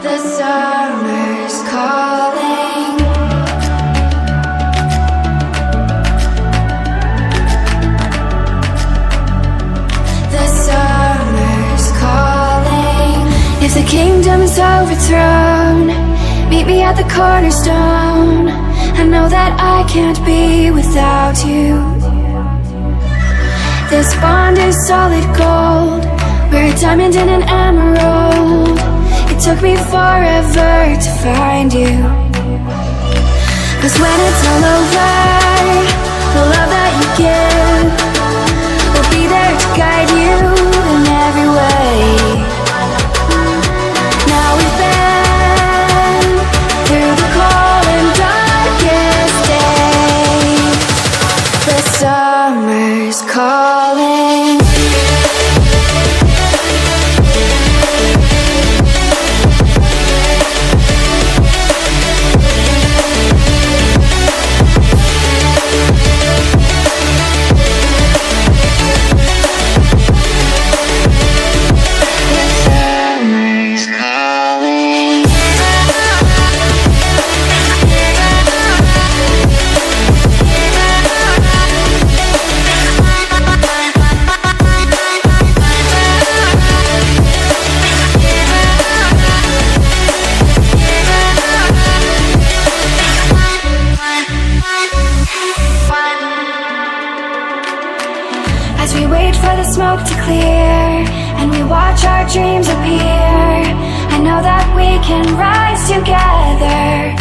The summer's calling. The summer's calling. If the kingdom is overthrown, meet me at the cornerstone. I know that I can't be without you. This bond is solid gold. We're a diamond and an emerald. It took me forever to find you. 'Cause when it's all over, the love that you give will be there to guide you in every way. Now we've been through the cold and darkest days. The summer's calling. As we wait for the smoke to clear and we watch our dreams appear, I know that we can rise together.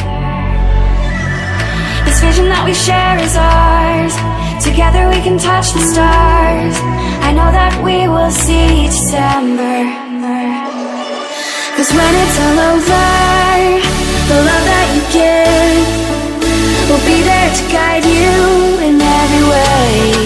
This vision that we share is ours. Together we can touch the stars. I know that we will see December. 'Cause when it's all over, the love that you give will be there to guide you in every way.